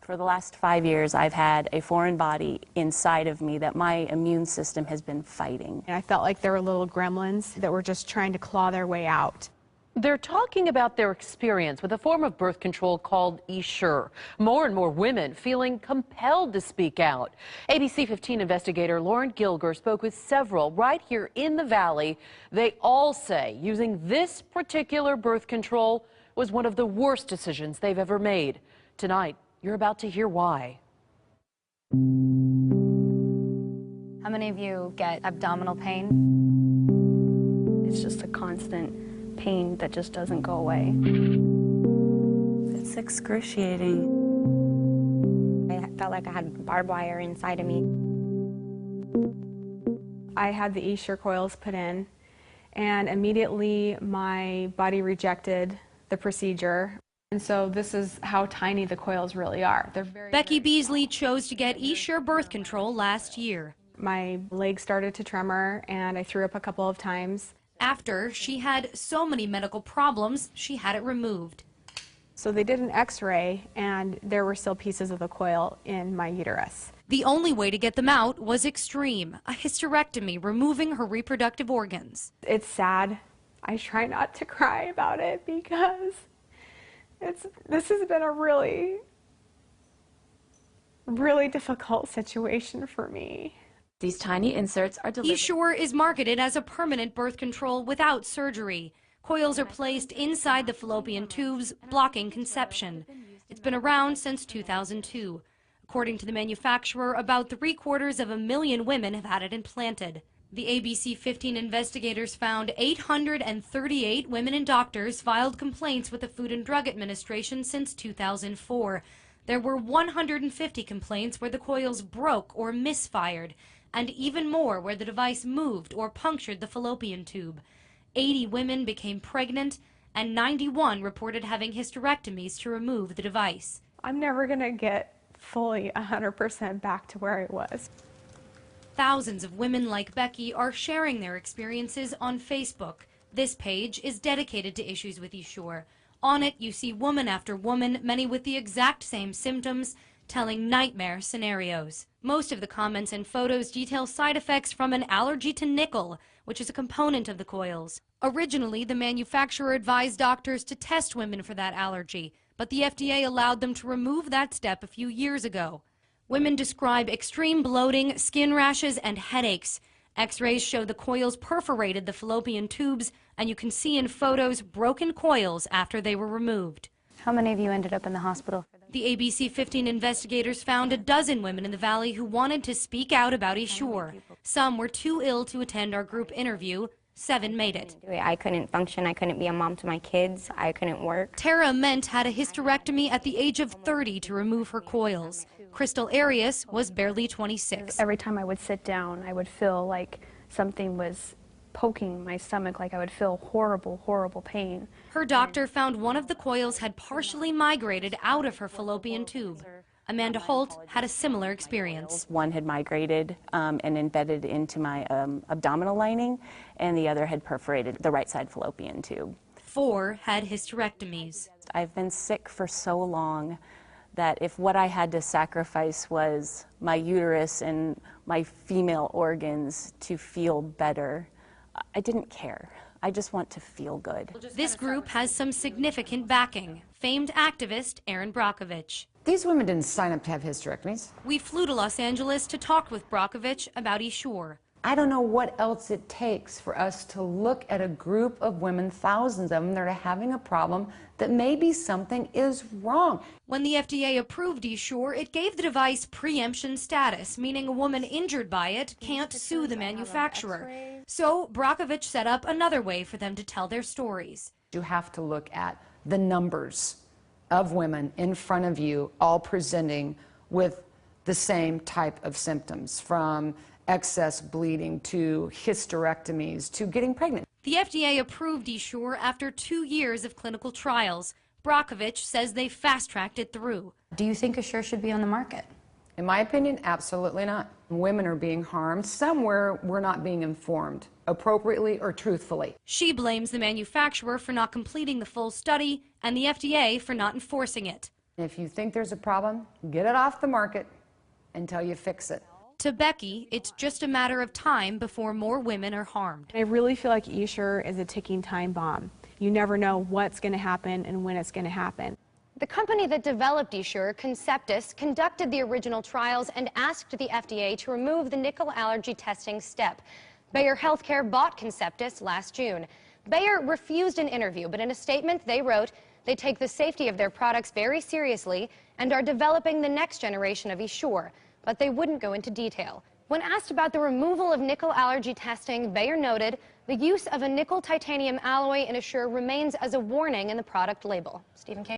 For the last 5 years, I've had a foreign body inside of me that my immune system has been fighting. And I felt like there were little gremlins that were just trying to claw their way out. They're talking about their experience with a form of birth control called Essure. More and more women feeling compelled to speak out. ABC 15 investigator Lauren Gilger spoke with several right here in the Valley. They all say using this particular birth control was one of the worst decisions they've ever made. Tonight, you're about to hear why. How many of you get abdominal pain? It's just a constant pain that just doesn't go away. It's excruciating. I felt like I had barbed wire inside of me. I had the Essure coils put in, and immediately my body rejected the procedure. And so this is how tiny the coils really are. They're Becky Beasley chose to get Essure birth control last year. My leg started to tremor, and I threw up a couple of times. After she had so many medical problems, she had it removed. So they did an x-ray, and there were still pieces of the coil in my uterus. The only way to get them out was extreme, a hysterectomy, removing her reproductive organs. It's sad. I try not to cry about it because this has been a really, really difficult situation for me. These tiny inserts are delivered. Essure is marketed as a permanent birth control without surgery. Coils are placed inside the fallopian tubes, blocking conception. It's been around since 2002. According to the manufacturer, about 750,000 women have had it implanted. The ABC 15 investigators found 838 women and doctors filed complaints with the Food and Drug Administration since 2004. There were 150 complaints where the coils broke or misfired, and even more where the device moved or punctured the fallopian tube. 80 women became pregnant, and 91 reported having hysterectomies to remove the device. I'm never going to get fully 100% back to where I was. Thousands of women like Becky are sharing their experiences on Facebook. This page is dedicated to issues with Essure. On it, you see woman after woman, many with the exact same symptoms, telling nightmare scenarios. Most of the comments and photos detail side effects from an allergy to nickel, which is a component of the coils. Originally, the manufacturer advised doctors to test women for that allergy, but the FDA allowed them to remove that step a few years ago. Women describe extreme bloating, skin rashes, and headaches. X-rays show the coils perforated the fallopian tubes, and you can see in photos broken coils after they were removed. How many of you ended up in the hospital? The ABC 15 investigators found a dozen women in the Valley who wanted to speak out about Essure. Some were too ill to attend our group interview. 7 made it. I couldn't function. I couldn't be a mom to my kids. I couldn't work. Tara Ment had a hysterectomy at the age of 30 to remove her coils. Crystal Arias was barely 26. Every time I would sit down, I would feel like something was poking my stomach, like I would feel horrible, horrible pain. Her doctor found one of the coils had partially migrated out of her fallopian tube. Amanda Holt had a similar experience. One had migrated and embedded into my abdominal lining, and the other had perforated the right side fallopian tube. 4 had hysterectomies. I've been sick for so long that if what I had to sacrifice was my uterus and my female organs to feel better, I didn't care. I just want to feel good. This group has some significant backing. Famed activist Erin Brockovich. These women didn't sign up to have hysterectomies. We flew to Los Angeles to talk with Brockovich about Essure. I don't know what else it takes for us to look at a group of women, thousands of them, that are having a problem that maybe something is wrong. When the FDA approved Essure, it gave the device preemption status, meaning a woman injured by it can't sue the manufacturer. So Brockovich set up another way for them to tell their stories. You have to look at the numbers of women in front of you all presenting with the same type of symptoms, from excess bleeding to hysterectomies to getting pregnant. The FDA approved Essure after 2 years of clinical trials. Brockovich says they fast-tracked it through. Do you think Essure should be on the market? In my opinion, absolutely not. Women are being harmed. Somewhere we're not being informed appropriately or truthfully. She blames the manufacturer for not completing the full study and the FDA for not enforcing it. If you think there's a problem, get it off the market until you fix it. To Becky, it's just a matter of time before more women are harmed. I really feel like Essure is a ticking time bomb. You never know what's going to happen and when it's going to happen. The company that developed Essure, Conceptus, conducted the original trials and asked the FDA to remove the nickel allergy testing step. Bayer Healthcare bought Conceptus last June. Bayer refused an interview, but in a statement they wrote they take the safety of their products very seriously and are developing the next generation of Essure, but they wouldn't go into detail. When asked about the removal of nickel allergy testing, Bayer noted the use of a nickel titanium alloy in Essure remains as a warning in the product label. Stephen K.